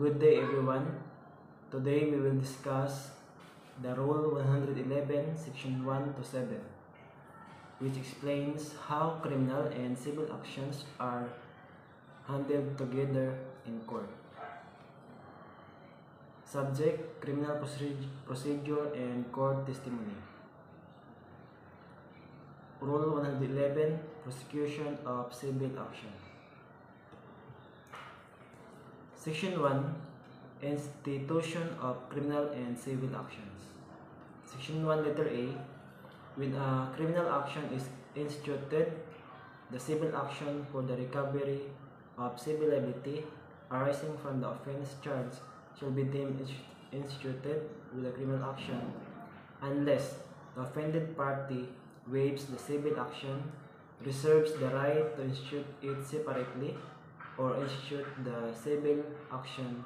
Good day everyone. Today we will discuss the Rule 111 Section 1 to 7, which explains how criminal and civil actions are handled together in court. Subject: criminal procedure and court testimony. Rule 111: Prosecution of civil action. Section 1: Institution of criminal and civil actions. Section 1, letter A. When a criminal action is instituted, the civil action for the recovery of civil liability arising from the offense charged shall be deemed instituted with a criminal action unless the offended party waives the civil action, reserves the right to institute it separately, or institute the civil action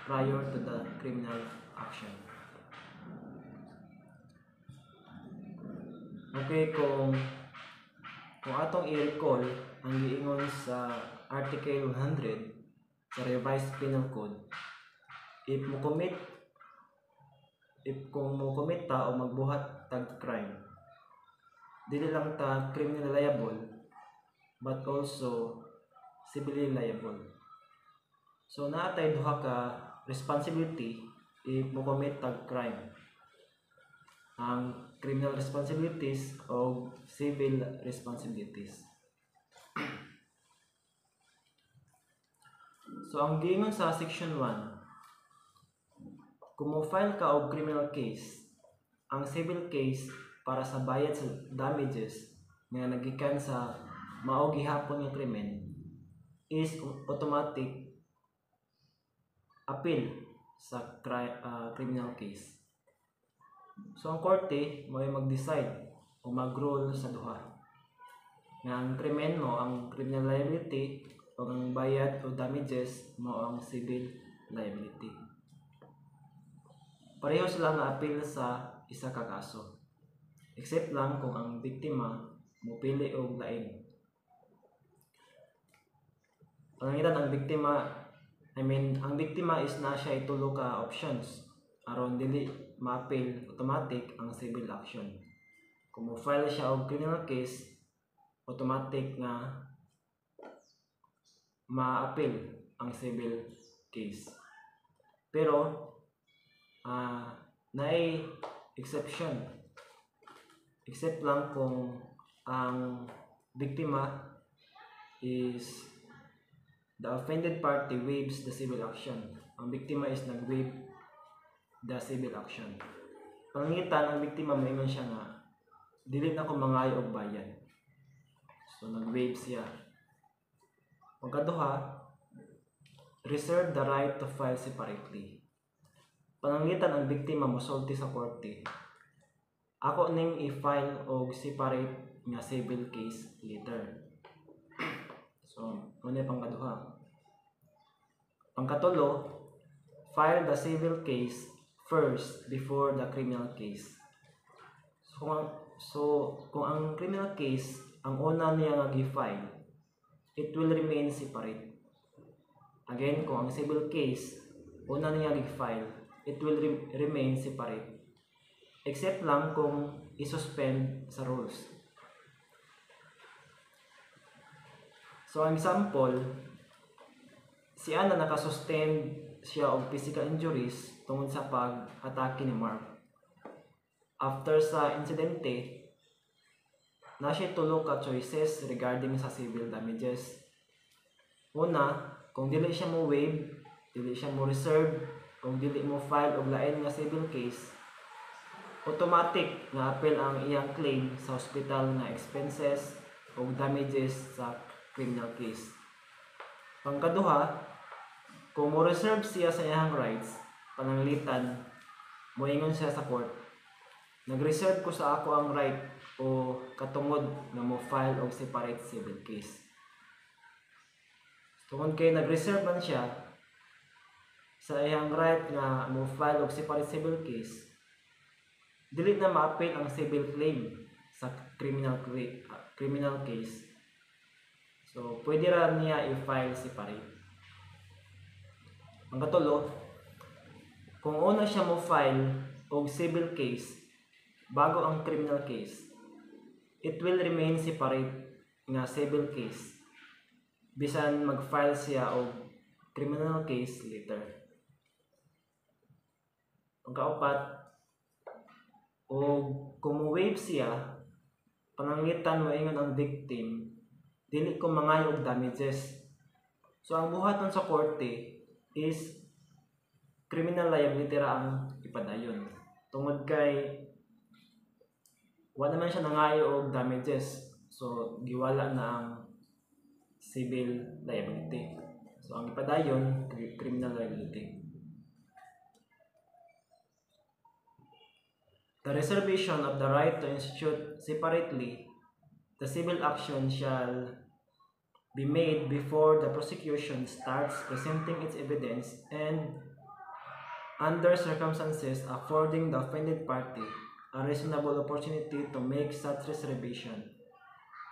prior to the criminal action. Okay, kung atong i-recall ang giingon sa Article 100 sa Revised Penal Code, kung mo commit ta o magbuhat tag crime, dili lang ta criminally liable but also civilly liable. So naatay duha ka responsibility if mo commit tag crime: ang criminal responsibilities o civil responsibilities. So ang giingon sa Section 1, kung mo file ka og criminal case, ang civil case para sa bayad sa damages nga nagikan sa mao gihapon nga krimen is automatic appeal sa criminal case. So ang korte mo ay mag-decide o mag-rule sa duha nga ang krimen mo ang criminal liability o ang bayad o damages mo ang civil liability. Pareho sila nga appeal sa isa ka kaso, except lang kung ang biktima mopili og lain. Panangitan ang biktima is na siya itulo ka options aron dili ma-appeal automatic ang civil action. Kung mo file siya og criminal case, automatic nga ma-appeal ang civil case. Pero naay exception, except lang kung ang biktima is the offended party waives the civil action. Ang biktima is nag-waive the civil action. Panangitan ang biktima moingon siya nga dili na ko mangayo og bayad, so nag-waive siya. Pagkaduha, reserve the right to file separately. Panangitan ang biktima mosulti sa korte, ako ning i-file og separate nga civil case later. So muna pangkaduha. Pangkatulo, file the civil case first before the criminal case. So kung ang criminal case ang una niya nga gi-file, it will remain separate. Again, kung ang civil case una niya gi-file, it will remain separate, except lang kung i-suspend sa rules. So ang example, si Ana nakasustain siya og physical injuries tungod sa pag-atake ni Mark. After sa insidente, na siya tulo ka choices regarding sa civil damages. Una, kung dili siya mo waive, dili siya mo reserve, kung dili mo file og lain nga civil case, automatic nga appeal ang iyang claim sa hospital nga expenses o damages sa criminal case. Pangkaduha, kung mo reserve siya sa iyang rights, pananglitan, moingon siya sa court, nag-reserve ko sa ako ang right o katungod nga mo file og separate civil case. Tungod kay nag-reserve man siya sa iyang right nga mo file og separate civil case, dili na ma-appeal ang civil claim sa criminal case. So pwede ra niya i-file separate. Ang katulo, kung una siya mo file og civil case bago ang criminal case, it will remain separate nga civil case bisan mag-file siya og criminal case later. Ang kaupat, og kung waive siya, pananglitan moingon ang victim, dili ko mangayo og damages. So ang buhaton sa korte is criminal liability ra ang ipadayon. Tungod kay wala naman siya nangayo og damages. So giwala na ang civil liability. So ang ipadayon criminal liability. The reservation of the right to institute separately the civil action shall be made before the prosecution starts presenting its evidence and under circumstances affording the offended party a reasonable opportunity to make such reservation.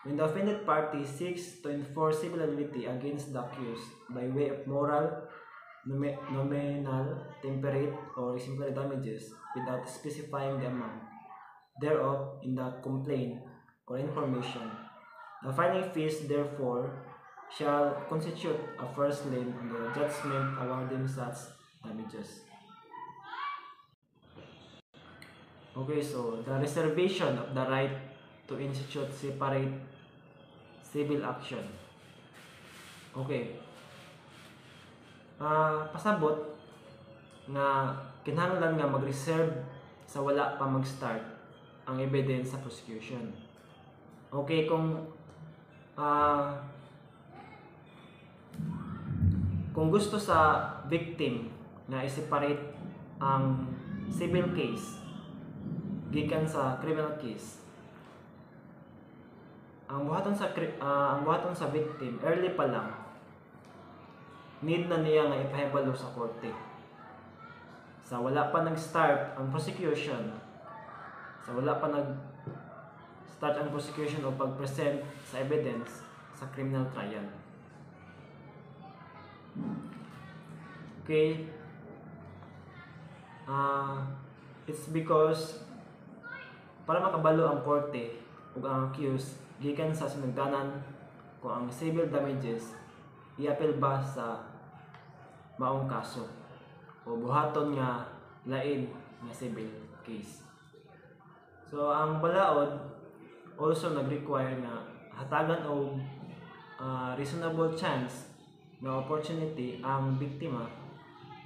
When the offended party seeks to enforce civil liability against the accused by way of moral, nominal, temperate, or exemplary damages without specifying the amount thereof in the complaint or information, the filing fees therefore shall constitute a first lien on the judgment awarding such damages. Okay, so the reservation of the right to institute separate civil action. Okay. Pasabot nga kinahanglan nga mag-reserve sa wala pa mag-start ang evidence sa prosecution. Okay, kung gusto sa victim na i-separate ang civil case gikan sa criminal case, ang buhaton sa victim early pa lang need na niya nga ipahibalo sa korte. Sa wala pa nag-start ang prosecution, o pag-present sa evidence sa criminal trial. Okay? It's because para makabalo ang korte ug ang accused gikan sa sinugdanan kung ang civil damages i-appeal ba sa maong kaso o buhaton nga lain nga civil case. So ang balaod also nag-require nga hatagan og reasonable chance na opportunity ang biktima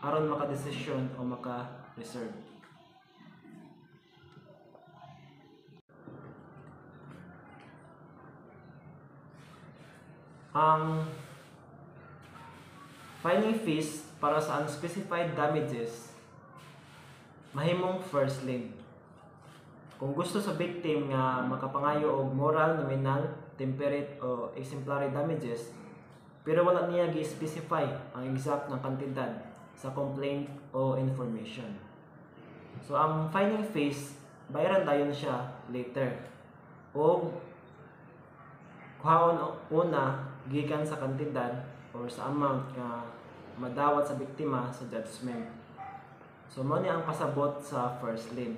aron maka-desisyon o maka-reserve. Ang filing fees para sa unspecified damages mahimong first lien. Kung gusto sa victim nga makapangayo og moral, nominal, temperate o exemplary damages pero wala niya gi-specify ang exact na kantidad sa complaint o information. So ang filing fees bayaran dayon siya later o kuhaon una gikan sa kantidad or sa amount nga madawat sa biktima sa judgment. So mo ni ang pasabot sa first lien.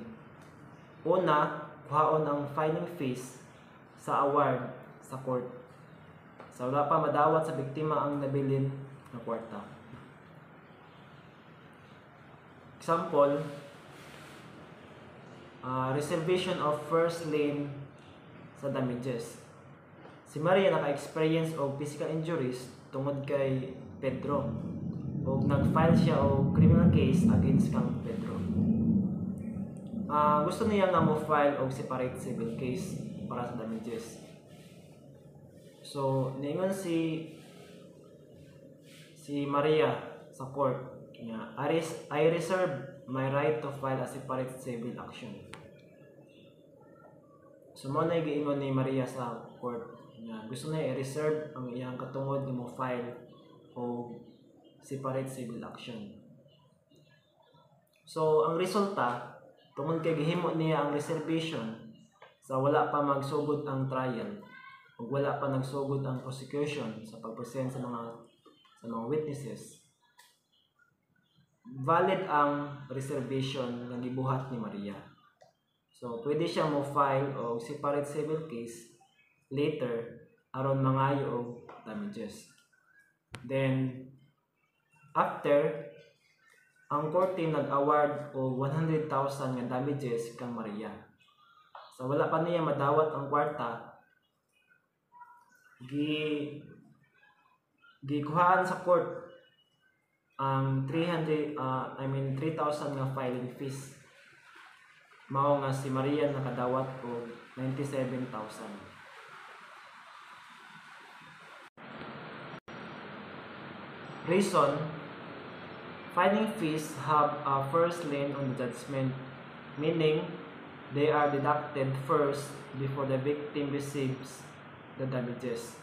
Una, kuhaon ang filing fees sa award sa court. Sa wala pa madawat sa biktima ang nabilin na kwarta. Example, reservation of first lien sa damages. Si Maria naka-experience og physical injuries tungod kay Pedro o nag-file siya og criminal case against kang Pedro. Gusto niya nga mo file og separate civil case para sa damages. So niingon si Maria sa court nga I reserve my right to file a separate civil action. So mo na giingon ni Maria sa court nga gusto niya i-reserve ang iyang katungod nga mo file o separate civil action. So ang resulta tungod kay gihimo niya ang reservation sa wala pa magsugod ang trial o wala pa nagsugod ang prosecution sa pagpresent sa mga witnesses, valid ang reservation nga gibuhat ni Maria. So pwede siya mo file og separate civil case later aron mangayo og damages. Then after ang korte nag-award og 100,000 nga damages kang Maria. So wala pa niya madawat ang kwarta, gikuhaan sa court ang 3,000 nga filing fees. Mao nga si Maria nakadawat og 97,000. Reason: filing fees have a first lien on the judgment, meaning they are deducted first before the victim receives the damages.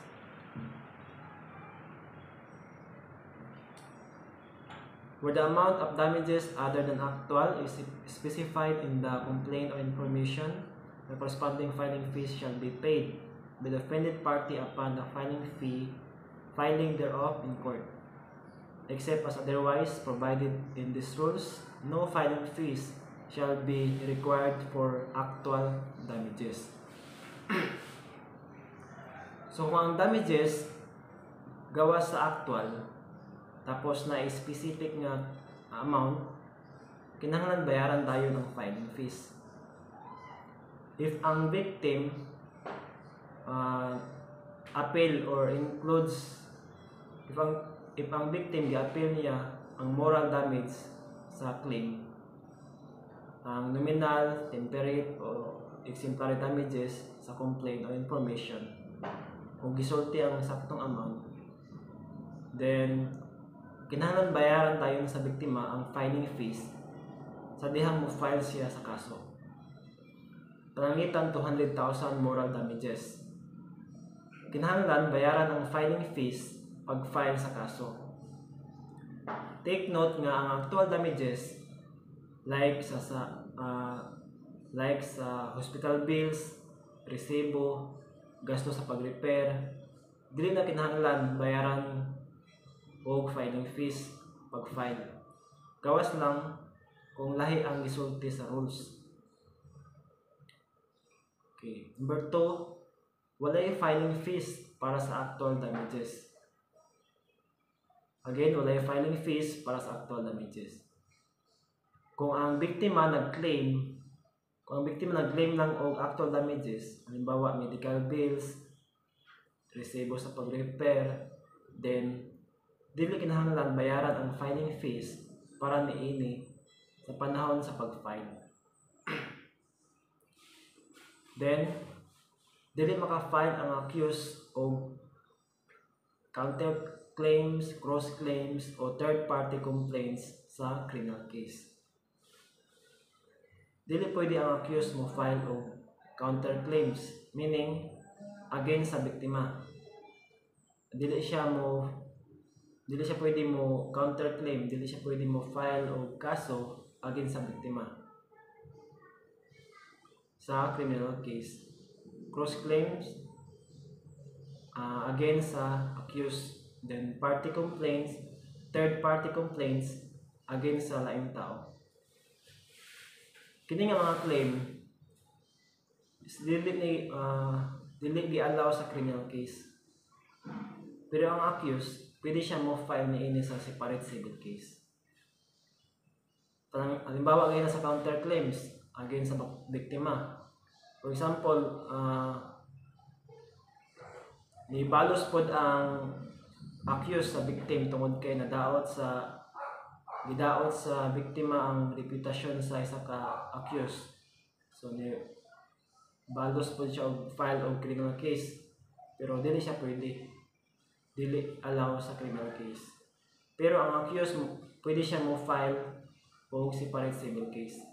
Where the amount of damages other than actual is specified in the complaint or information, the corresponding filing fees shall be paid by the offended party upon the filing thereof in court. Except as otherwise provided in these rules, no filing fees shall be required for actual damages. So kung ang damages gawa sa actual, tapos na specific nga amount, kinahanglan bayaran tayo ng filing fees. If ang victim appeal or includes, if ang victim gi-appeal niya ang moral damage sa claim, ang nominal, temperate o exemplary damages sa complaint o information, kung gisulti ang saktong amount, then kinahanglan bayaran tayo sa biktima ang filing fees sa dihang mo file siya sa kaso. Panangitan 200,000 moral damages. Kinahanglan bayaran ang filing fees pag-file sa kaso. Take note nga ang actual damages like sa hospital bills, resibo, gasto sa pag-repair, dili na kinahanglan bayaran og filing fees pag-file. Gawas lang kung lahi ang gisulti sa rules. Okay. Number 2, walay filing fees para sa actual damages. Again, walay filing fees para sa actual damages. Kung ang biktima nag-claim lang og actual damages, halimbawa medical bills, resibo sa pag-repair, then dili kinahanglan bayaran ang filing fees para niini sa panahon sa pag-file. Then dili maka-file ang accused og counterclaims, cross-claims o third-party complaints sa criminal case. Dili pwede ang accused mo file og counterclaims, meaning against sa biktima. Dili siya pwede mo counterclaim, dili siya pwede mo file o kaso against sa biktima sa criminal case. Cross claims against sa accused, then party complaints, third party complaints against sa laing tao. Kini nga mga claim dili gi-allow sa criminal case. Pero ang accused, pwede siya mo file niini sa separate civil case. Halimbawa ngayon sa counterclaims against sa biktima. For example, nibalos pod ang accused sa victim tungod kay gidaot sa biktima ang reputasyon sa isa ka accused. So ni balos pod siya og file og criminal case, pero dili siya pwede. Dili allow sa criminal case. Pero ang accused pwede siya mo file o separate civil case.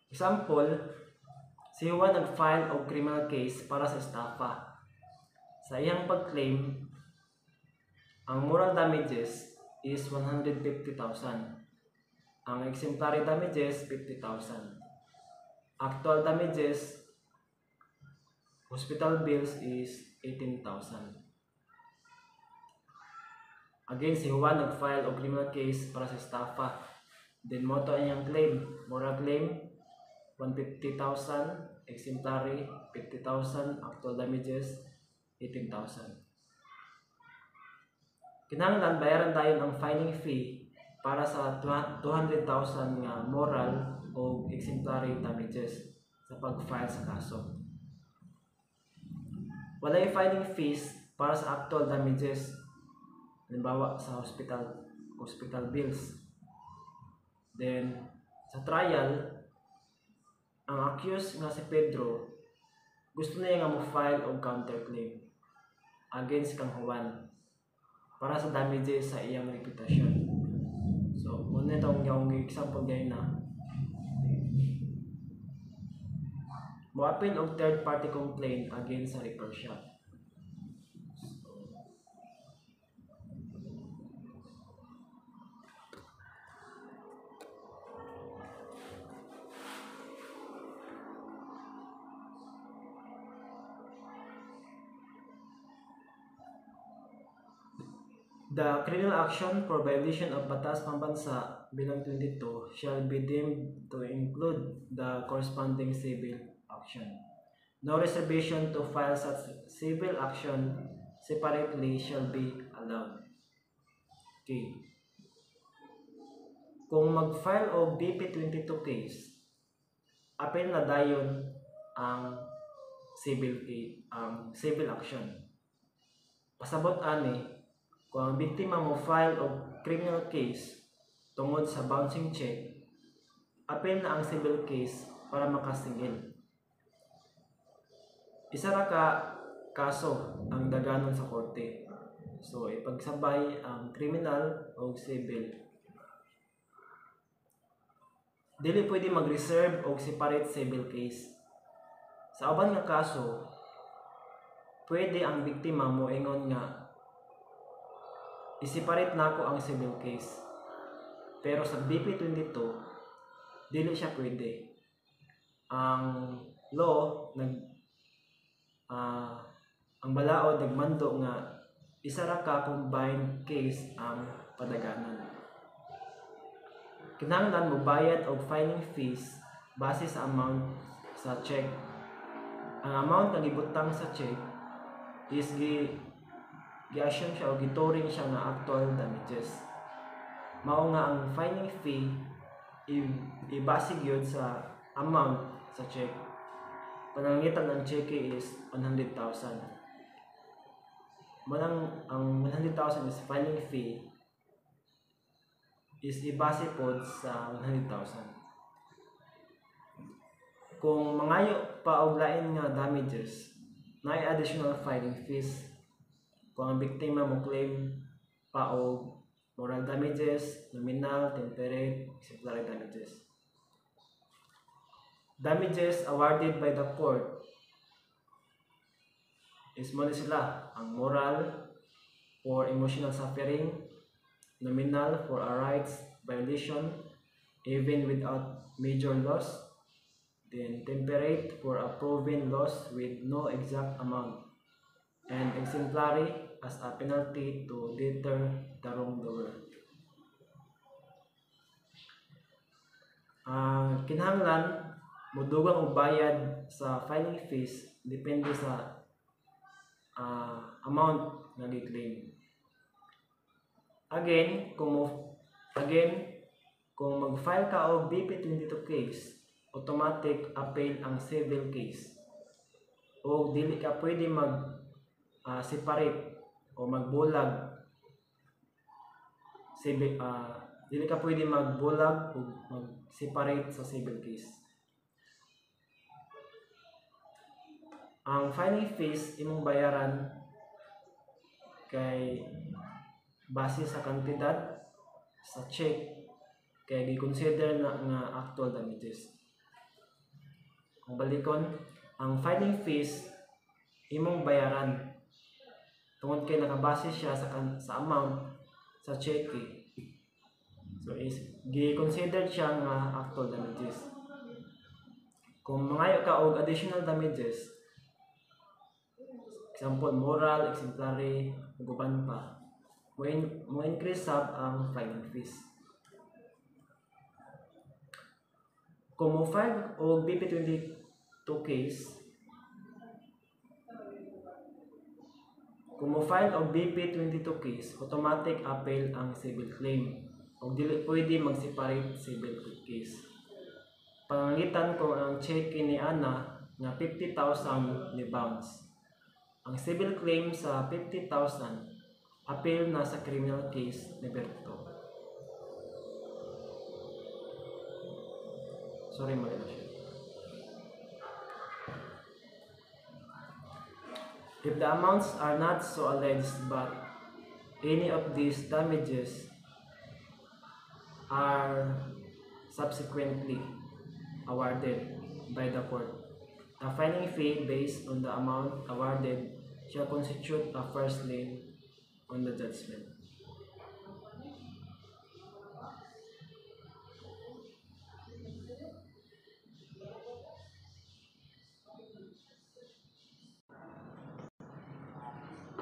Example, si Juan nag-file og criminal case para sa estafa. Sa iyang pag-claim, ang moral damages is 150,000. Ang exemplary damages 50,000. Actual damages, hospital bills is 18,000. Again, si Juan nag-file og criminal case para sa estafa. Then moto ang claim, moral claim 150,000, exemplary 50,000, actual damages 18,000. Kinahanglan bayaran tayo ng filing fee para sa 200,000 nga moral o exemplary damages sa pag-file sa kaso. Walay filing fees para sa actual damages, halimbawa sa hospital bills. Then sa trial, ang accused nga si Pedro gusto niya nga mo-file og counterclaim against kang Juan para sa damages sa iyang reputasyon. So, muna itong yung example ngayon na mo-appeal og third party complaint against sa repair shop. The criminal action for violation of Batas Pambansa bilang 22 shall be deemed to include the corresponding civil action. No reservation to file such civil action separately shall be allowed. Okay. Kung mag-file o BP22 case, apel na dayon ang civil action. Pasabot ani, kung ang biktima mo file o criminal case tungod sa bouncing check, apel na ang civil case para makasingil. Isa ra ka kaso ang daganon sa korte. So, ipagsabay ang criminal o civil. Dili pwede mag-reserve o separate civil case. Sa uban nga kaso, pwede ang biktima mo ingon nga i-separate nako ang civil case. Pero sa BP22, dili siya pwede. Ang law ang balaod nagmando nga isa ra ka combined case ang padaganan. Kinahanglan mo bayad og filing fees base sa amount sa check. Ang amount nga gibutang sa check is gi-assume siya o gituring siya nga actual damages. Mao nga ang filing fee ibase gyud sa amount sa check. Panangitan ng check is 100,000. Manang ang 100,000 is filing fee is ibase pod sa 100,000. Kung mangayo pa og lain nga damages, naay additional filing fees. Kung ang biktima mo claim pa og moral damages, nominal, temperate, exemplary damages. Damages awarded by the court is mo sila ang moral for emotional suffering, nominal for a rights violation even without major loss, then temperate for a proven loss with no exact amount, and exemplary as a penalty to deter the wrongdoer. Kinahanglan mudugang og bayad sa filing fees depende sa amount nga gi-claim. Again, kung mag-file ka og BP22 case, automatic appeal ang civil case. O dili ka pwede separate o magbulag dili ka pwede magbulag o mag-separate sa civil case. Ang filing fees imong bayaran kay base sa kantidad sa check kay gi-consider na nga actual damages. Kung balikon, ang filing fees imong bayaran tungod kay nakabase siya sa amount sa cheque. So is gi-considered siya nga actual damages. Kung mangayo ka og additional damages, example moral, exemplary, ug uban pa, mo increase sab ang filing fees. Kung mo file og BP22 case, automatic appeal ang civil claim o dili pwede mag-separate civil case. Pananglitan kung ang check ni Ana nga 50,000 ni bounce. Ang civil claim sa 50,000 appeal na sa criminal case ni Berto. Sorry, mali na siya. If the amounts are not so alleged but any of these damages are subsequently awarded by the court, the filing fee based on the amount awarded shall constitute a first lien on the judgment.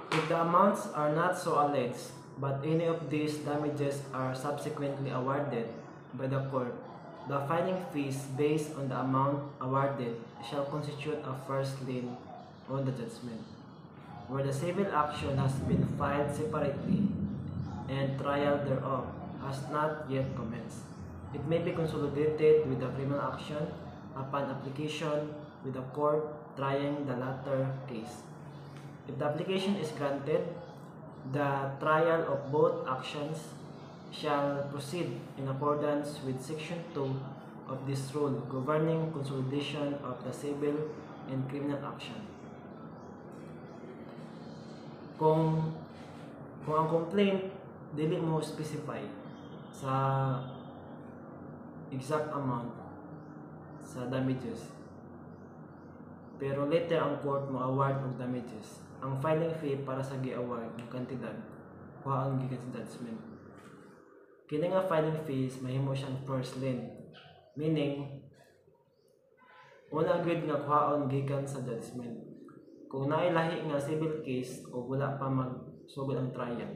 If the amounts are not so alleged, but any of these damages are subsequently awarded by the court, the filing fees based on the amount awarded shall constitute a first lien on the judgment. Where the civil action has been filed separately and trial thereof has not yet commenced, it may be consolidated with the criminal action upon application with the court trying the latter case. If the application is granted, the trial of both actions shall proceed in accordance with Section 2 of this rule governing consolidation of the civil and criminal action. Kung ang complaint dili mo specify sa exact amount sa damages, pero later ang court mo award og damages, ang filing fee para sa gi-award ng kantidad kuha ang gikan sa judgment. Kini nga filing fees mahimo siyang first lien, meaning una gyud nga kuhaon gikan sa judgment. Kung naay lahi nga civil case o wala pa magsugod ang trial,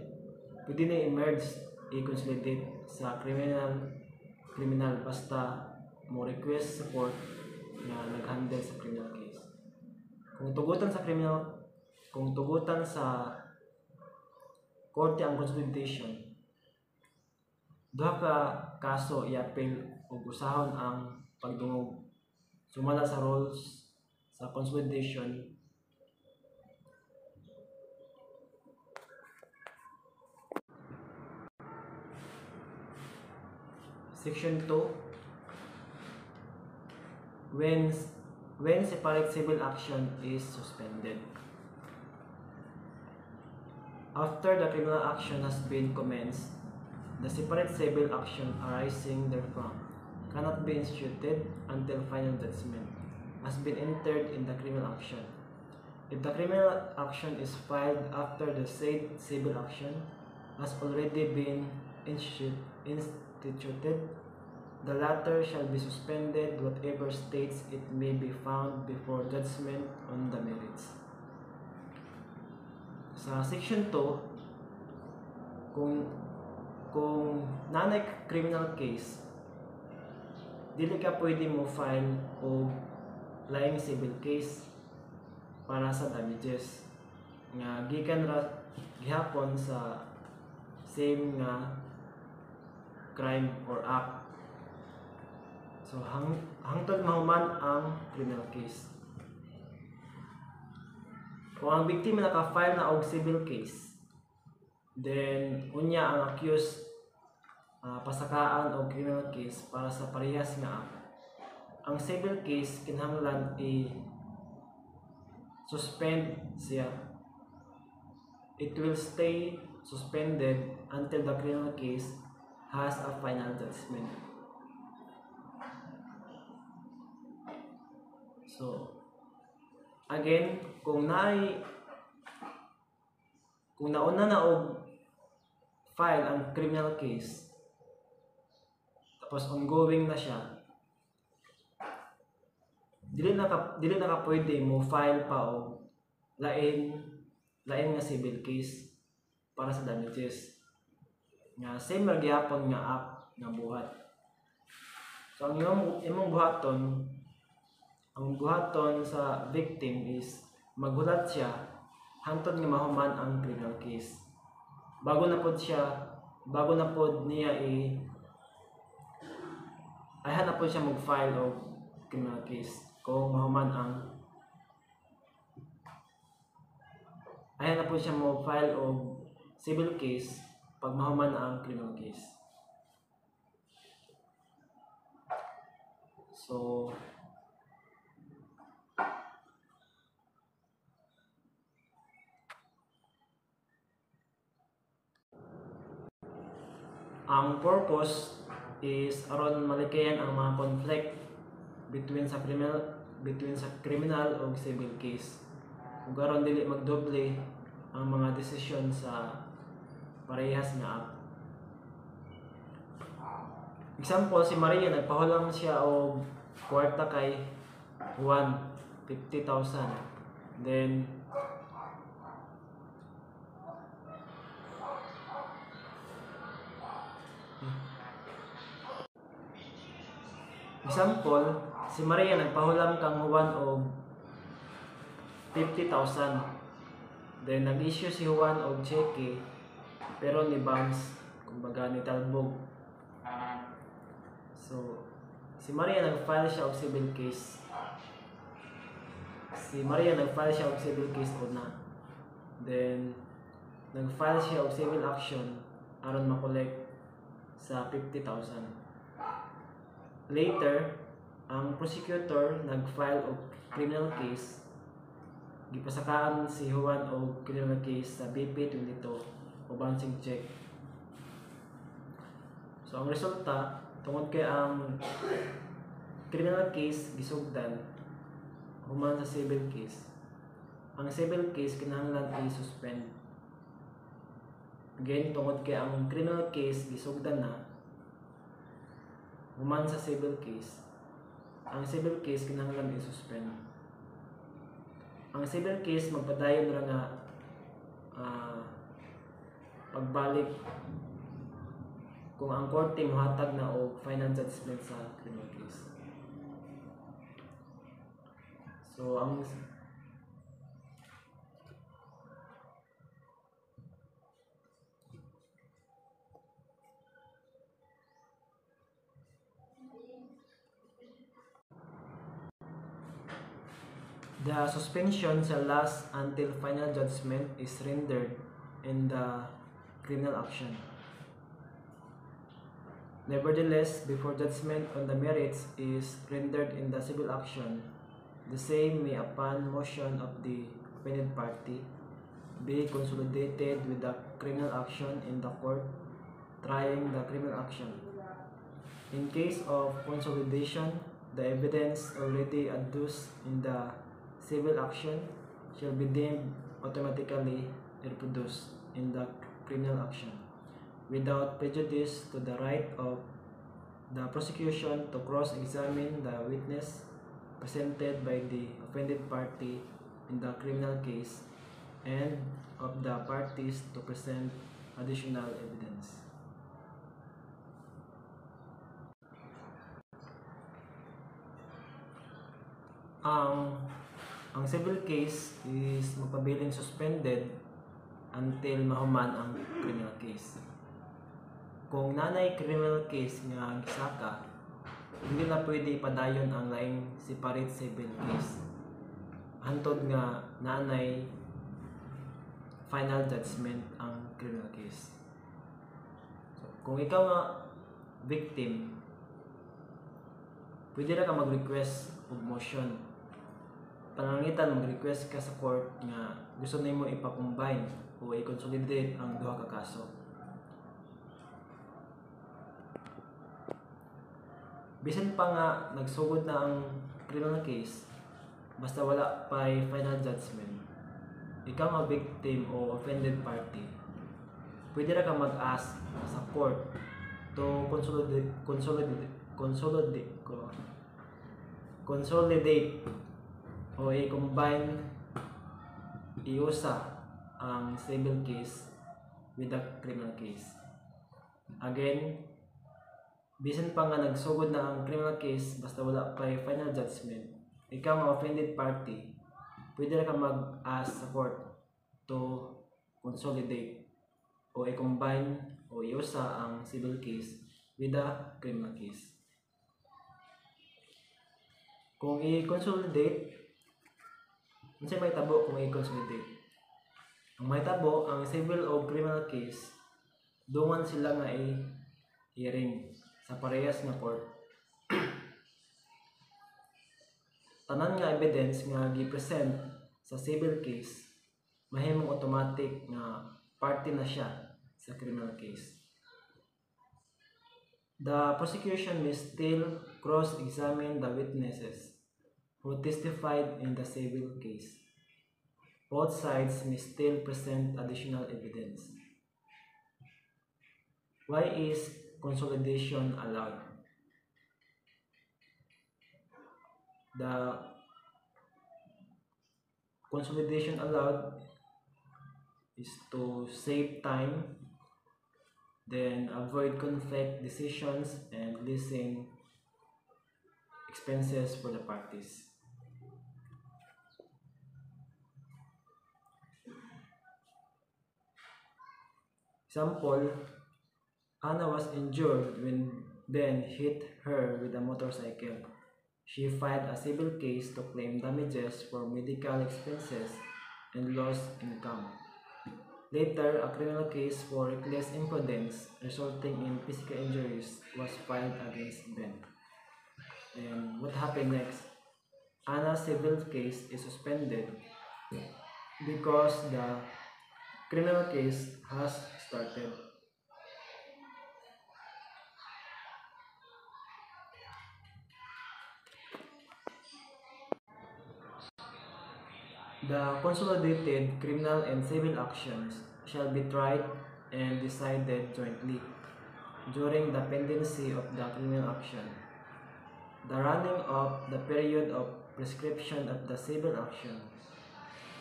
pwede na i-merge, i-consolidate sa criminal basta mo request sa court na nag-handle sa criminal case. Kung tugutan sa korte ang consolidation, duha ka kaso i-appeal ug usahon ang pagdungog sumala sa rules sa consolidation. Section 2, when separate civil action is suspended. After the criminal action has been commenced, the separate civil action arising therefrom cannot be instituted until final judgment has been entered in the criminal action. If the criminal action is filed after the said civil action has already been instituted, the latter shall be suspended whatever states it may be found before judgment on the merits. Sa Section 2, kung nanay criminal case, dili ka pwede mo file o laing civil case para sa damages nga gikan ra gihapon sa same nga crime or act. So hangtod mahuman ang criminal case. Kung ang biktima naka-file na og civil case, then unya ang accused pasakaan og criminal case para sa parehas nga act. Ang civil case kinahanglan i-suspend siya. It will stay suspended until the criminal case has a final judgment. So again, kung nauna na og file ang criminal case, tapos ongoing na siya, dili na ka pwede mo file pa o lain nga civil case para sa damages nga same ra gyapon nga act nga buhat. So ang imong buhaton sa victim is maghulat siya hangtod nga mahuman ang criminal case. Bago na pod niya ayahan na po siya mag-file og criminal case kung mahuman ang ayahan na po siya mag-file og civil case pag mahuman ang criminal case. So ang purpose is aron malikayan ang mga conflict between sa criminal o civil case. Ug aron dili magdoble ang mga desisyon sa parehas nga act. Example, si Maria nagpahulam siya og kwarta kay Juan 50,000. Then example, si Maria nagpahulam kang Juan og 50,000. Then nag-issue si Juan og cheque pero ni bounce, kumbaga ni talbog. So si Maria nag-file siya og civil case. Una. Then nag-file siya og civil action aron makolek sa 50,000. Later, ang prosecutor nag-file og criminal case. Gipasakaan si Juan og criminal case sa BP 22 o bouncing check. So ang resulta, tungod kay ang criminal case gisugdan human sa civil case. Ang civil case kinahanglan i-suspend. Again, tungod kay ang criminal case gisugdan na human sa civil case, ang civil case kinahanglan i-suspend. Ang civil case magpadayon ra nga pagbalik kung ang korte mohatag na og final judgment sa criminal case. So the suspension shall last until final judgment is rendered in the criminal action. Nevertheless, before judgment on the merits is rendered in the civil action, the same may, upon motion of the offended party, be consolidated with the criminal action in the court trying the criminal action. In case of consolidation, the evidence already adduced in the civil action shall be deemed automatically reproduced in the criminal action, without prejudice to the right of the prosecution to cross-examine the witness presented by the offended party in the criminal case and of the parties to present additional evidence. Ang civil case is magpabiling suspended until mahuman ang criminal case. Kung nanay criminal case nga gisaka, hindi na pwede ipadayon ang laing separate civil case hantod nga nanay final judgment ang criminal case. So, kung ikaw nga victim, pwede na ka mag-request og motion. Panangitan mag-request ka sa court nga gusto nimo ipa-combine o i-consolidate ang duha ka kaso. Bisan pa nga nagsugod na ang criminal case, basta wala pa final judgment, ikaw nga victim o offended party, pwede ra ka mag-ask sa court to consolidate o i-combine iusa ang civil case with the criminal case. Again, bisan pa nga nagsugod na ang criminal case basta wala pa'y final judgment, ikaw ang offended party, pwede na ka mag-ask sa court to consolidate o i-combine o iusa ang civil case with the criminal case. Kung i-consolidate, ano may tabo kung i-consolidate? Ang may tabo, ang civil o criminal case, dungan sila nga i-hearing sa parehas nga court. Tanan nga evidence nga gi-present sa civil case, mahimong automatic nga party na siya sa criminal case. The prosecution may still cross-examine the witnesses who testified in the civil case. Both sides may still present additional evidence. Why is consolidation allowed? The consolidation allowed is to save time, then avoid conflict decisions, and lessen expenses for the parties. Example, Anna was injured when Ben hit her with a motorcycle. She filed a civil case to claim damages for medical expenses and lost income. Later, a criminal case for reckless imprudence resulting in physical injuries was filed against Ben. And what happened next? Anna's civil case is suspended because the criminal case has started. The consolidated criminal and civil actions shall be tried and decided jointly during the pendency of the criminal action. The running of the period of prescription of the civil action,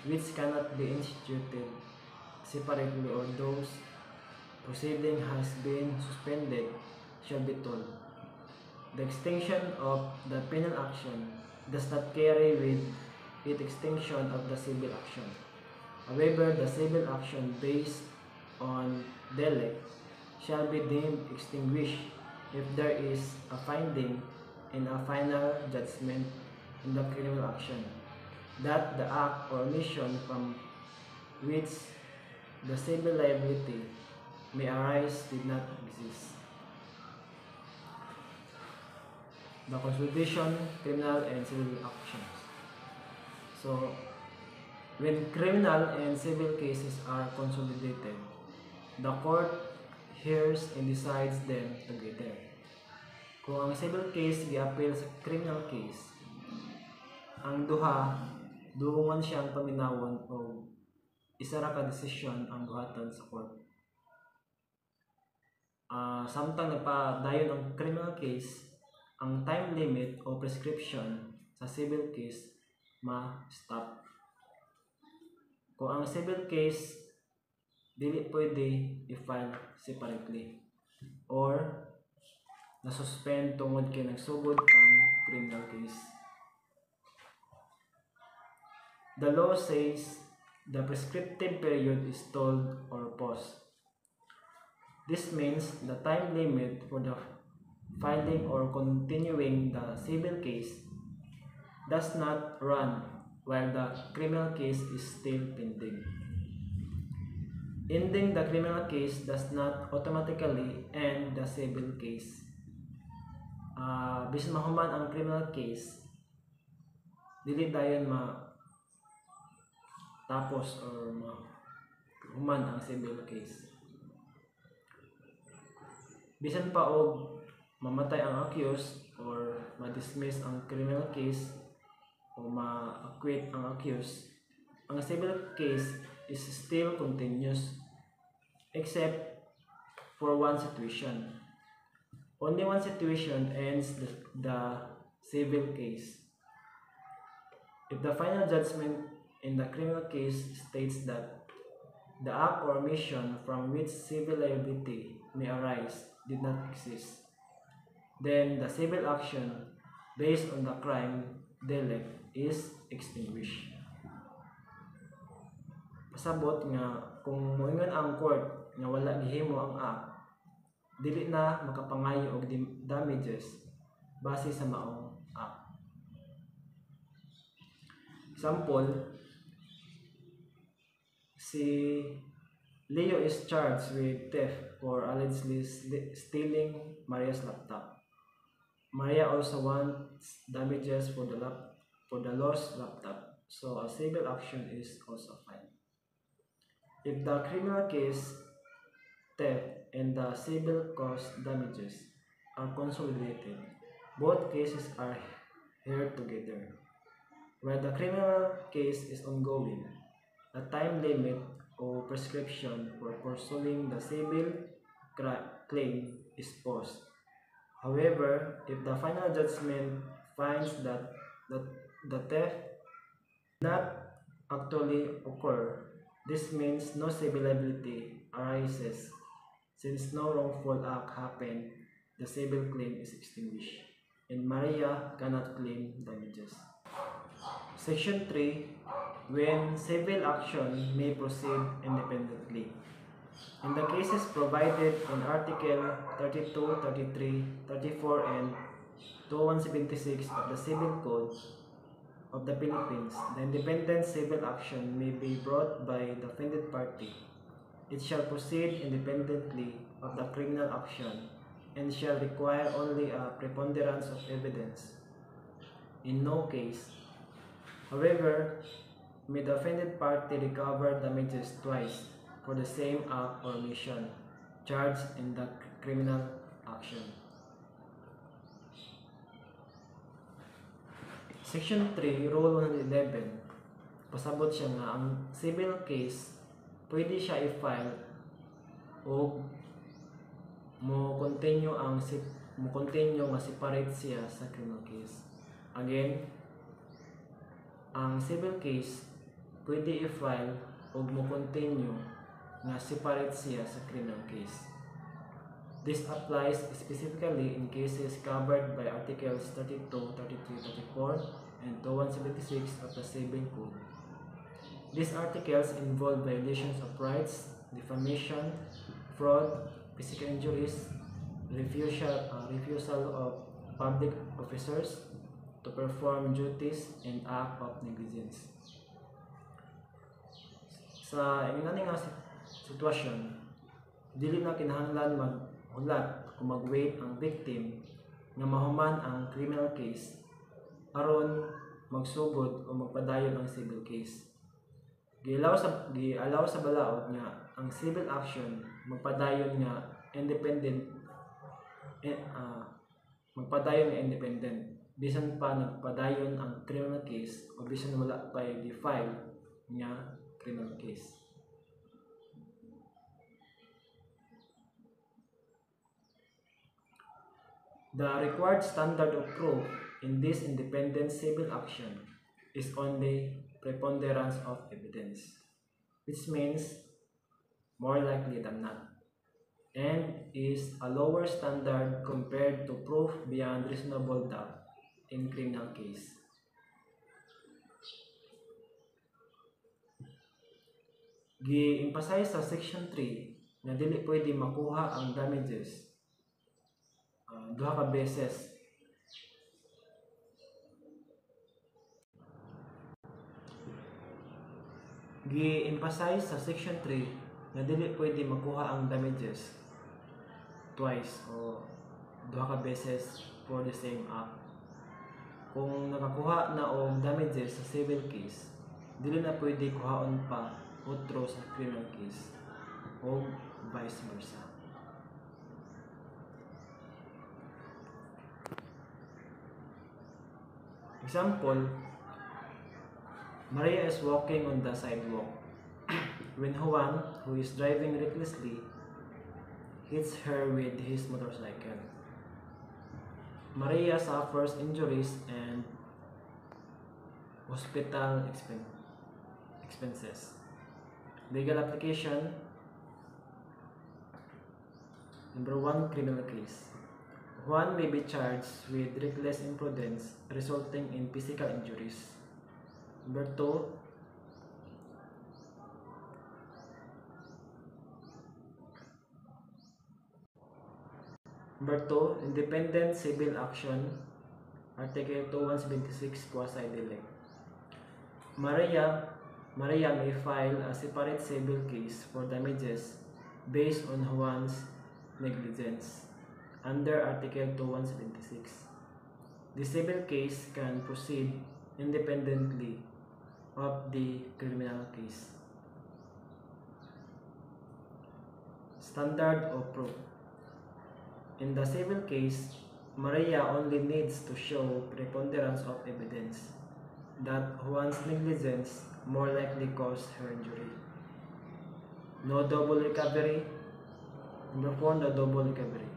which cannot be instituted separately or those proceeding has been suspended, shall be told. The extinction of the penal action does not carry with it extinction of the civil action. However, the civil action based on delict shall be deemed extinguished if there is a finding in a final judgment in the criminal action that the act or omission from which the civil liability may arise did not exist. The consolidation, criminal and civil actions. So, when criminal and civil cases are consolidated, the court hears and decides them together. Kung ang civil case i-appeal sa criminal case, ang duha, duhungan siyang paminawon o isa ra ka desisyon ang buhaton sa court. Samtang nagpadayon ang criminal case, ang time limit o prescription sa civil case ma-stop. Kung ang civil case dili pwede i-file separately or na-suspend tungod kay nagsugod ang criminal case. The law says the prescriptive period is tolled or paused. This means the time limit for the filing or continuing the civil case does not run while the criminal case is still pending. Ending the criminal case does not automatically end the civil case. Bisan mahuman ang criminal case, dili dayon tapos or mahuman ang civil case. Bisan pa og mamatay ang accused or ma-dismiss ang criminal case o ma-acquit ang accused, ang civil case is still continuous except for one situation. Only one situation ends the civil case. If the final judgment in the criminal case states that the act or omission from which civil liability may arise did not exist, then the civil action based on the crime delict is extinguished. Pasabot nga kung moingon ang court nga wala gihimo ang act, dili na makapangayo og damages base sa maong act. Example, si Leo is charged with theft for allegedly stealing Maria's laptop. Maria also wants damages for the lost laptop, so a civil action is also filed. If the criminal case, theft, and the civil cost damages are consolidated, both cases are heard together. While the criminal case is ongoing, a time limit or prescription for pursuing the civil claim is paused. However, if the final judgment finds that the theft did not actually occur, this means no civil liability arises. Since no wrongful act happened, the civil claim is extinguished, and Maria cannot claim damages. Section 3. When civil action may proceed independently. In the cases provided in Article 32, 33, 34, and 2176 of the Civil Code of the Philippines, the independent civil action may be brought by the offended party. It shall proceed independently of the criminal action and shall require only a preponderance of evidence. In no case, however, may the offended party recover damages twice for the same act or omission charged in the criminal action. Section 3, Rule 111, pasabot siya nga ang civil case pwede siya i-file o mo-continue nga separate siya sa criminal case. Again, ang civil case pwede i-file o mo-continue nga separate siya sa criminal case. This applies specifically in cases covered by Articles 32, 33, 34, and 2176 of the Civil Code. These articles involve violations of rights, defamation, fraud, physical injuries, refusal of public officers to perform duties, and act of negligence. Sa inani nga sitwasyon, dili na kinahanglan maghulat o mag-wait ang victim nga mahuman ang criminal case aron magsugod o magpadayon ang civil case. Gialaw sa balaod nga ang civil action magpadayon nga independent bisan pa nagpadayon ang criminal case o bisan wala pa i-file nga criminal case. The required standard of proof in this independent civil action is only preponderance of evidence, which means more likely than not, and is a lower standard compared to proof beyond reasonable doubt in criminal case. Gi-emphasize sa Section 3 na dili pwede makuha ang damages duha ka beses. Gi-emphasize sa Section 3 na dili pwede makuha ang damages twice o duha ka beses for the same act. Kung nakakuha na og damages sa civil case, dili na pwede kuhaon pa otro sa criminal case o vice versa. Example, Maria is walking on the sidewalk when Juan, who is driving recklessly, hits her with his motorcycle. Maria suffers injuries and hospital expenses. Legal application. Number 1, criminal case. Juan may be charged with reckless imprudence resulting in physical injuries. Number 2, independent civil action, Article 2176, quasi-delay. Maria may file a separate civil case for damages based on Juan's negligence under Article 2176. The civil case can proceed independently of the criminal case. Standard of proof. In the civil case, Maria only needs to show preponderance of evidence that Juan's negligence more likely caused her injury. No double recovery. Number 4, no double recovery.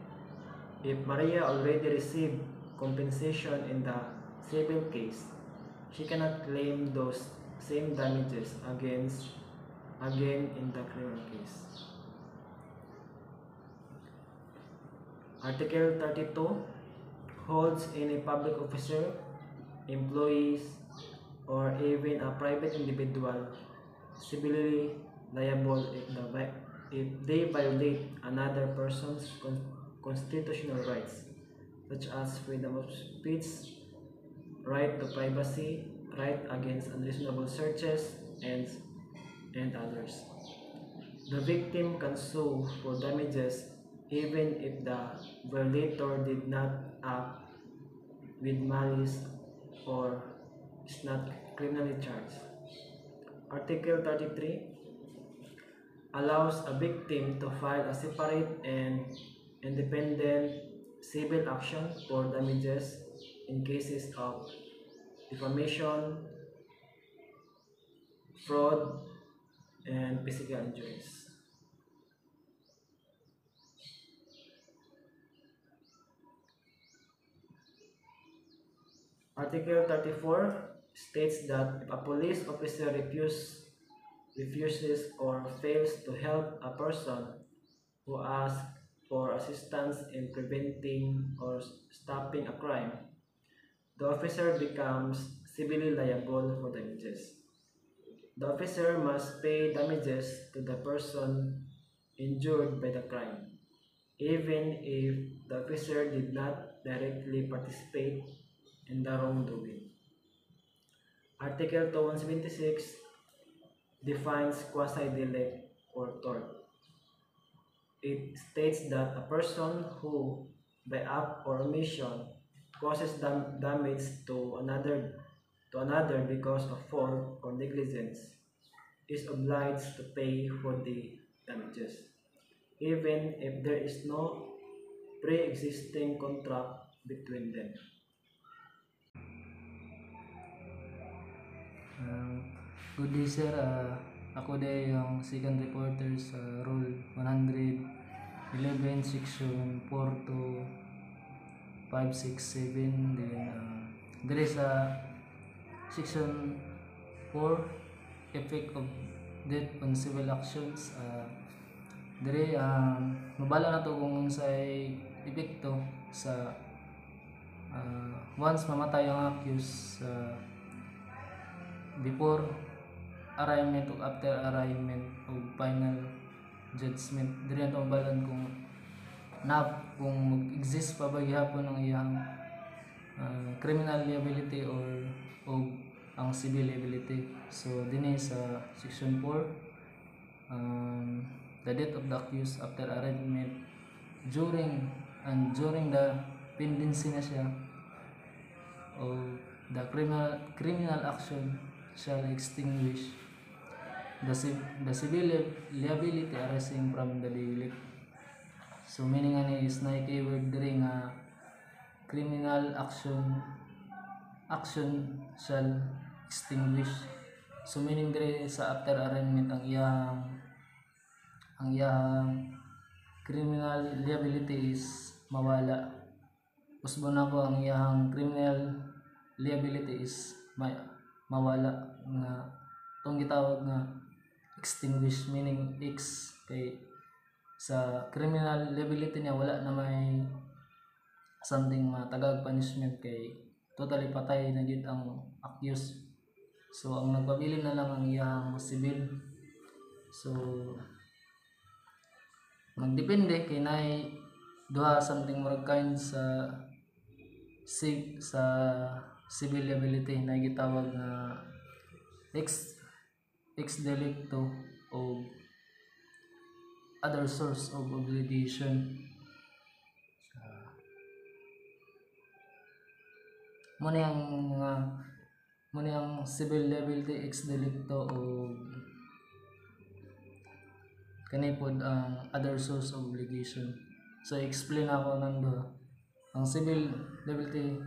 If Maria already received compensation in the civil case, she cannot claim those same damages again in the criminal case. Article 32 holds any public officer, employees, or even a private individual civilly liable if they violate another person's constitutional rights, such as freedom of speech, right to privacy, right against unreasonable searches, and others. The victim can sue for damages even if the violator did not act with malice or is not criminally charged. Article 33 allows a victim to file a separate and independent civil action for damages in cases of defamation, fraud, and physical injuries. Article 34 states that if a police officer refuses or fails to help a person who asks for assistance in preventing or stopping a crime, the officer becomes civilly liable for damages. The officer must pay damages to the person injured by the crime, even if the officer did not directly participate in the wrongdoing. Article 2176 defines quasi-delict or tort. It states that a person who, by act or omission, causes damage to another because of fault or negligence is obliged to pay for the damages, even if there is no pre-existing contract between them. Good day sir, ako day yung second reporter sa Rule 111 Section 4 to 567. Then there is a Section 4 effect of death on civil actions. Dire mabala na to kung sa epekto sa once mamatay ang accused before arraignment o after arraignment o final judgment. Dire na mabalan kung mag-exist pa ba gihapon ang iyang criminal liability or ang civil liability. So dinhi sa section 4, the death of the accused after arraignment during the pendency na siya o the criminal action shall extinguish the civil liability arising from the delict. So meaning ani is na keyword diri nga criminal action shall extinguish. So meaning diri sa after arraignment ang iyang criminal liability is mawala. usbon ako ang iyang criminal liability is mawala nga tong gitawag nga extinguish, meaning X kay sa criminal liability niya wala na may something matagag punishment kay totally patay na gid ang accused. So ang nagpabilin na lang ang iyang civil. So magdepende kay nay duha something murag kind sa civil liability na gitawag na ex delicto o other source of obligation. Muna ang civil liability ex delicto o kanipod ang other source of obligation. So explain ako nando. Ang civil liability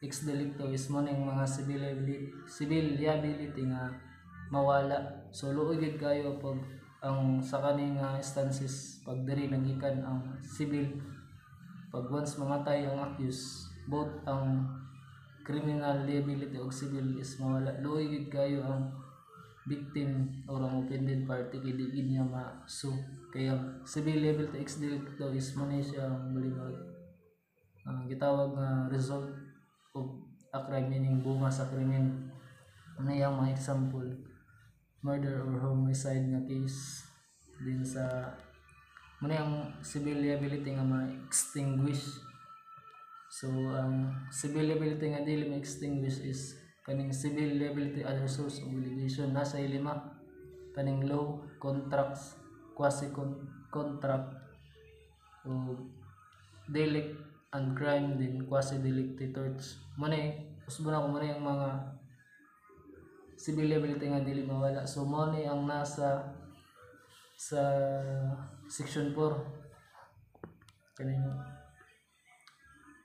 ex delicto is mo ning mga civil liability nga mawala. So luoy gid kayo pag ang sa kaning instances pag diri nagikan ang civil, pag once mamatay ang accused, both ang criminal liability o civil is mawala. Luoy gid kayo ang victim or ang offended party kay di gid niya ma-sue. Kaya civil liability ex delicto is mo ni siya malimag gitawag nga result of a crime, meaning bunga sa krimen. Ano yung mga example, murder or homicide nga case. Din sa muna yung civil liability nga ma-extinguish. So ang civil liability nga dili ma-extinguish is kaning civil liability other source of obligation nasa ilima, kaning law, contracts, quasi contract o delict and crime, din quasi delicti torts. Muna usbon ako muna yung mga civil liability nga dili mawala. So muna ang nasa sa section 4 kaning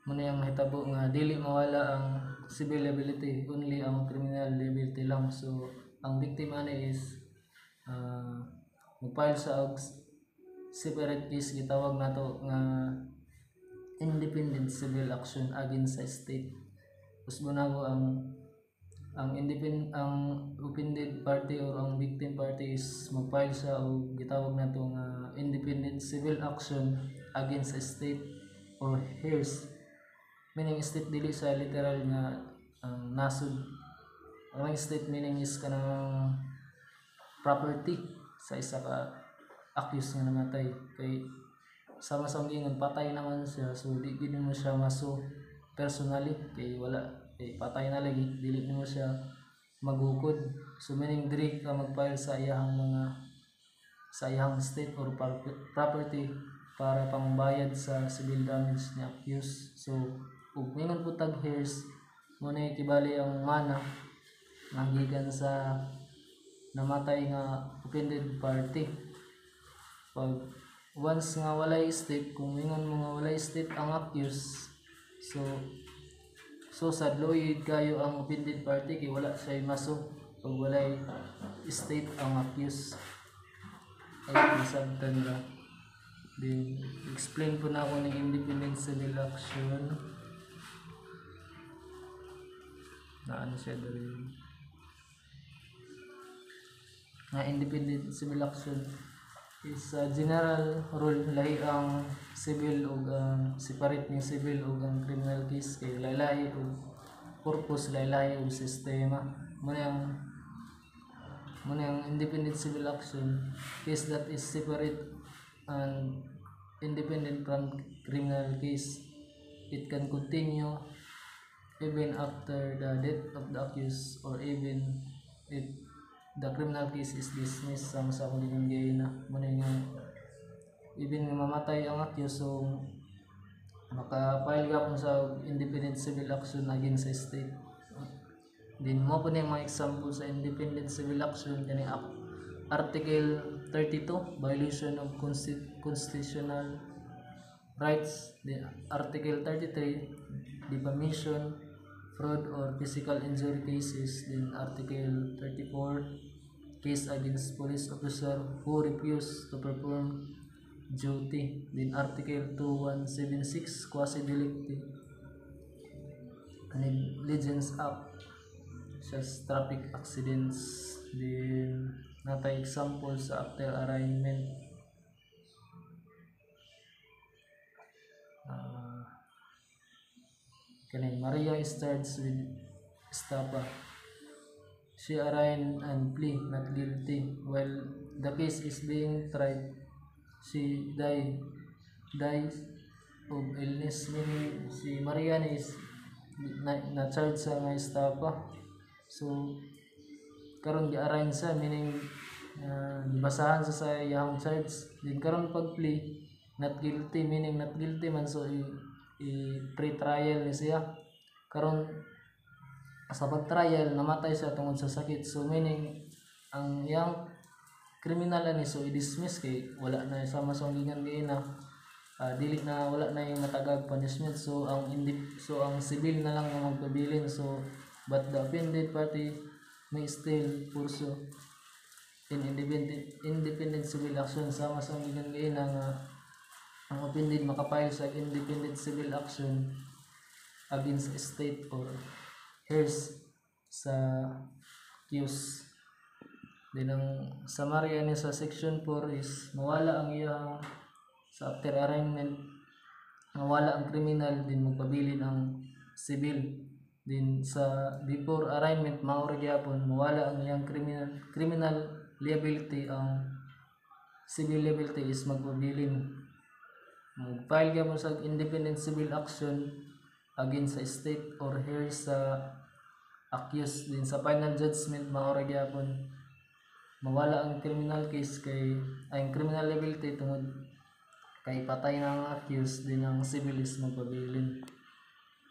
muna yung mahitabo nga dili mawala ang civil liability, only ang criminal liability lang. So ang biktima ani is mag-file sa separate case, gitawag nato nga independent civil action against sa state. Usbon ako ang offended party or ang victim party is mag-file sa o gitawag nato nga independent civil action against sa state or heirs, meaning state dili sa literal nga nasud. Ang state meaning is kanang property sa isa ka accused nga namatay kay sama sa gingon patay naman siya, so di gid mo siya maso personally kay wala kay patay na lagi, dili mo siya magukod. So meaning diri ka mag-file sa iyang state or property para pangbayad sa civil damage ni accused. So ug mingon po tag heirs mo na kibali ang mana nagikan sa namatay nga offended party. Pag once nga walay state, kung mingon mo nga walay state ang accused, so sad loyid kayo ang offended party kay wala siya maso pag walay state ang accused. Ay sabtan ra. Then explain po na ako ng independent civil action na ano siya dali na independent civil action is general rule, lahi ang civil o separate ni civil o ang criminal case kay lahi o purpose, lahi o sistema. Muna yung independent civil action case that is separate and independent from criminal case. It can continue even after the death of the accused or even if the criminal case is dismissed. Sama sa akong dinunggay na muna yung even mamatay ang accused, so maka-file ka kung sa independent civil action against sa state. Din mo po na yung mga example sa independent civil action kani Article 32 violation of constitutional rights, then Article 33 defamation, fraud or physical injury cases, then Article 34 case against police officer who refuse to perform duty, then Article 2176 quasi delicti Negligence Act sa traffic accidents. Then natay example sa after arraignment. Kani Maria starts with Estapa. She arraigned and plea not guilty. While the case is being tried, she dies of illness. Meaning si Maria is na-charge sa nga Estapa. So karon gi-arraign siya, meaning basahan sa iyang charge. Din karon pag plea not guilty, meaning not guilty man, so i-pre-trial ni siya. Karon sa pag-trial namatay siya tungod sa sakit, so meaning ang iyang criminal ani so i-dismiss kay wala na sama sa gingan na dili na, wala na yung matagag punishment, so ang civil na lang ang magpabilin. So but the offended party may still pursue in independent civil action. Sama sa gingan nga ang offended makapile sa independent civil action against state or heirs sa accused. Din ang summary ni sa section 4 is mawala ang iyang sa after arraignment, mawala ang criminal, din magpabilin ang civil. Din sa before arraignment maori gyapon mawala ang iyang criminal liability, ang civil liability is magpabilin. Mag-file gyapon sa independent civil action against sa state or heirs sa accused. Din sa final judgment maori gyapon mawala ang criminal case kay ang criminal liability tungod kay patay na ang accused, din ang civil is magpabilin.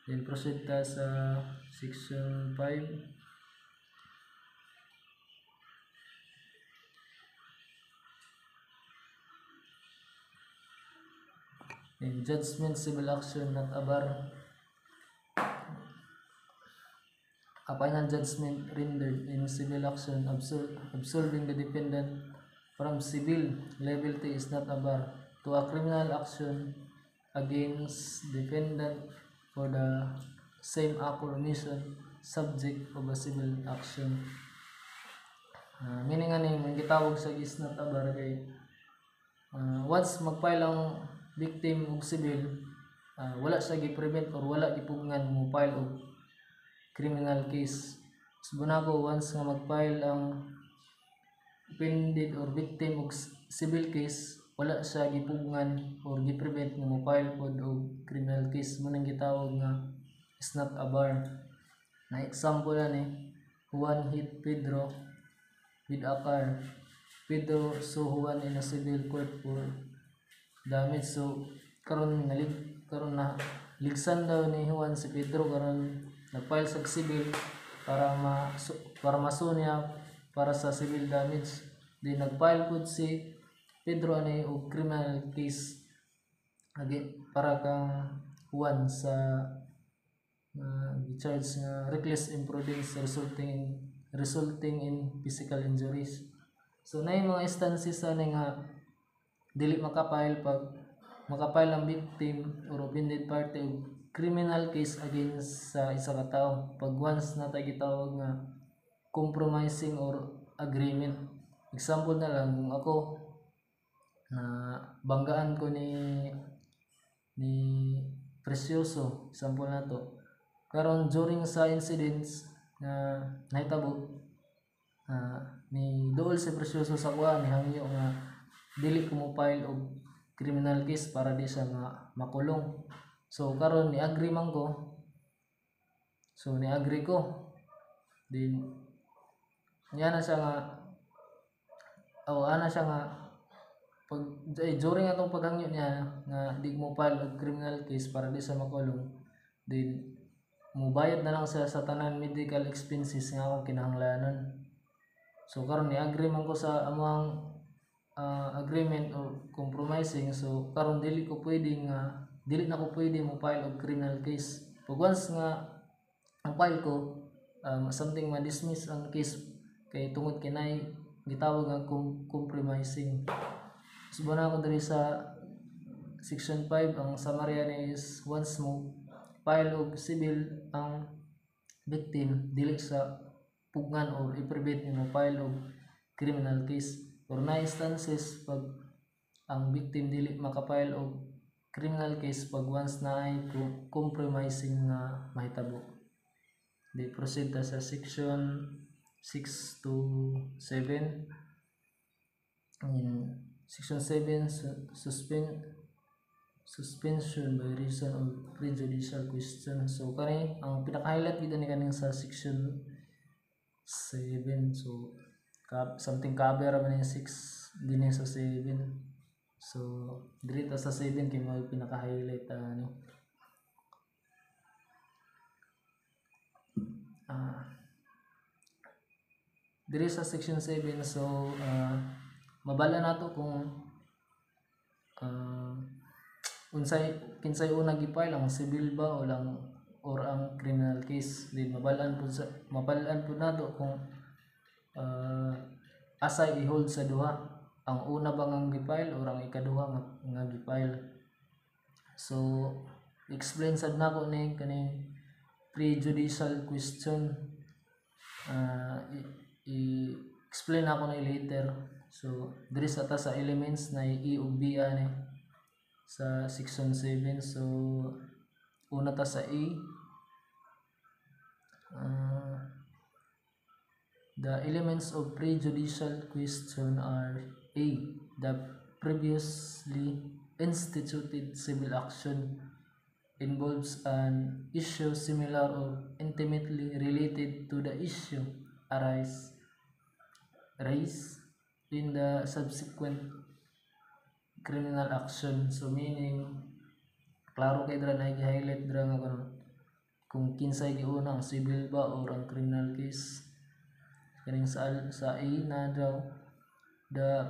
Then proceed ta sa section 5. In judgment civil action not abar. A final judgment rendered in civil action absolving the defendant from civil liability is not a bar to a criminal action against defendant for the same act or omission subject of a civil action. Meaning ani ang gitawag sa is not a bar kay once magfile ang victim og civil, wala siya gi-prevent or wala gipugnan mo file og criminal case. So bunako once nga mag-file ang offended or victim og civil case, wala siya gipugnan or gi-prevent nga mo file pod og criminal case. Mo nang gitawag nga is not a bar. Na example ani, Juan hit Pedro with a car. Pedro sue Juan in a civil court for damage. So karon na ligsan daw ni Juan si Pedro, karon nag-file sa civil para maso niya para sa civil damage. Di nag-file pud si Pedro ani og criminal case again para kang Juan sa charge nga reckless imprudence resulting in physical injuries. So na yung mga instances ani nga dili makapile pag makapile ang victim or offended party og criminal case against sa isa ka tawo pag once na gitawag nga compromising or agreement. Example na lang, kung ako na banggaan ko ni Precioso, example na to, karon during sa incidents na nahitabo ni dool si Precioso sa kuha ni hangyo nga dili ko mo file og criminal case para di siya nga makulong. So karon ni agree man ko, so ni agree ko, din ana siya nga pag during atong paghangyo niya nga di mo file og criminal case para di siya makulong, din mubayad na lang siya sa tanan medical expenses nga akong kinahanglanon. So karon ni agree man ko sa among agreement or compromising. So karon dili na ko pwede mo file og criminal case. Pag once nga ang file ko something ma-dismiss ang case kay tungod kinay gitawag nga compromising. So bana ko diri sa section 5 ang summary is once mo file og civil ang victim dili sa pugnan or i-prevent nimo file og criminal case. Or na instances pag ang victim dili makapile og criminal case pag once na ay compromising nga mahitabo. Di proceed ta sa section 6 to 7. Section 7 suspension by reason of prejudicial question. So kani ang pinaka-highlight gid ni kaning sa section 7. So something cover man yung 6 din sa 7. So diri ta sa 7 kay mo pinaka-highlight ani. Diri sa section 7 so mabala nato kung kinsay una gi-file ang civil ba o lang or ang criminal case. Din mabalaan pud nato kung asay i-hold sa duha, ang una ba nga gi-file or ang ikaduha nga gi-file. So explain sad nako ni kani prejudicial question. I-explain ako na later. So diri sa ta sa elements na i ug b ani sa section 7. So una ta sa A. The elements of prejudicial question are A. The previously instituted civil action involves an issue similar or intimately related to the issue raised in the subsequent criminal action. So meaning klaro kay dra na i-highlight dra nga karon kung kinsay giuna ang civil ba or ang criminal case. Kaning sa A na daw the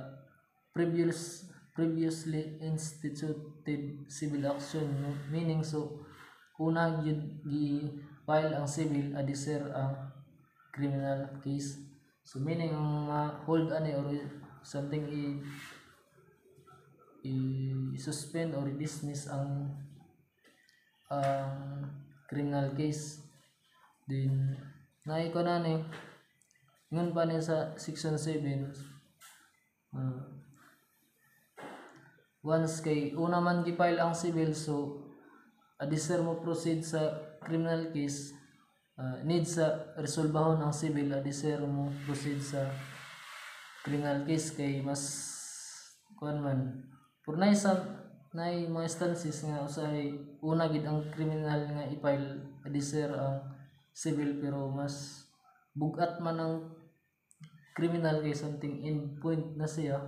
previously instituted civil action, meaning so una gi-file ang civil adisir ang criminal case. So meaning hold ani or something i-suspend or i-dismiss ang criminal case. Then naiko na ni ngun pa ni sa section 7 once kay una man gi-file ang civil, so adisir mo proceed sa criminal case, need sa resolbahon ang civil adisir mo proceed sa criminal case kay mas kuan man pur nay mga instances nga usay una gid ang criminal nga i-file adisir ang civil pero mas bugat man ang criminal kay something in point na siya.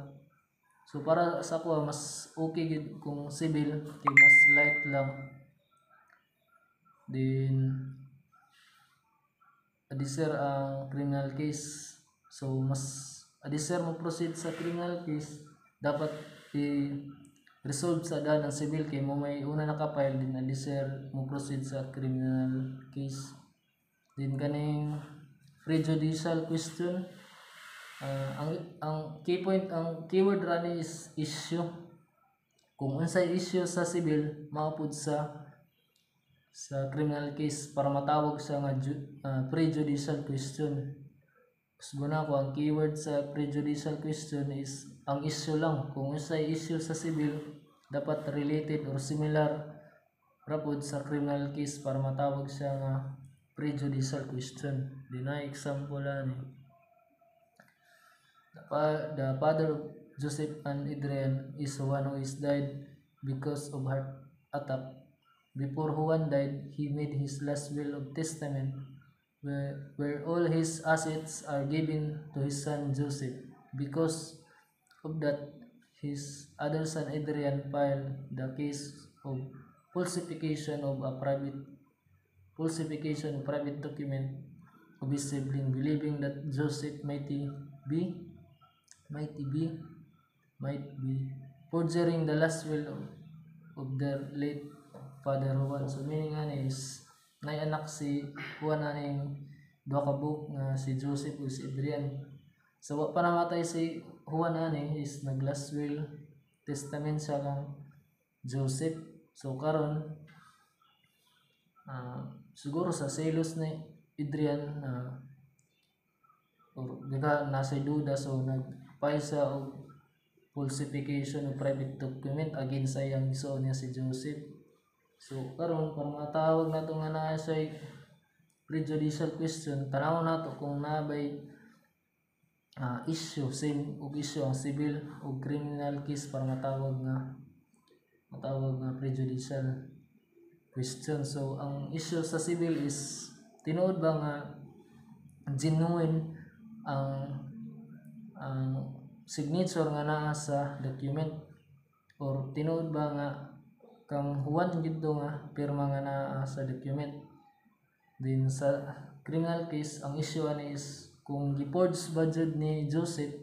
So para sa ako mas okay gid kung civil kay mas light lang. Then adisir ang criminal case, so mas adisir mo proceed sa criminal case dapat i-resolve sa daan ng civil kay mo may una nakapile din adisir mo proceed sa criminal case. Then kaning prejudicial question, ang key point, ang keyword rani is issue. Kung unsay issue sa civil maapod sa criminal case para matawag sa nga prejudicial question. Usbuna ko ang keyword sa prejudicial question is ang issue lang. Kung unsay issue sa civil dapat related or similar rapod sa criminal case para matawag siya nga prejudicial question. Dina example ani. The father of Joseph and Adrian is one who is died because of heart attack. Before Juan died, he made his last will of testament where all his assets are given to his son Joseph. Because of that, his other son Adrian filed the case of falsification of private document of his sibling, believing that Joseph might be forging the last will of their late father Juan. So meaning ani is nay anak si Juan aning duha ka book nga si Joseph ug si Adrian. So wa pa namatay si Juan ani is nag last will testament siya kang Joseph. So karon siguro sa selos ni Adrian or diga nasa duda, so nag-file siya og falsification of private document against sa iyang igsoon niya si Joseph. So karon para matawag nato nga naa siya prejudicial question, tanawon nato kung nabay issue same og issue ang civil o criminal case para matawag nga prejudicial question. So ang issue sa civil is tinuod ba nga genuine ang signature nga naa sa document, or tinuod ba nga kang Juan gidto nga pirma nga naa sa document. Then sa criminal case, ang issue ani is kung gi-forge ba jud ni Joseph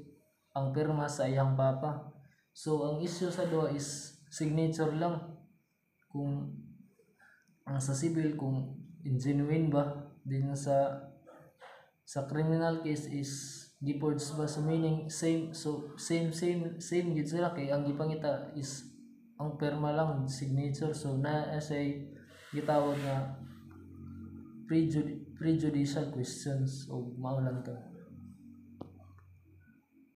ang pirma sa iyang papa. So ang issue sa duha is signature lang. Kung ang sa civil kung genuine ba, din sa criminal case is gi-forge ba, so meaning same gid sila kay ang gipangita is ang pirma lang, signature. So na say gitawag nga prejudicial questions o maulan ka.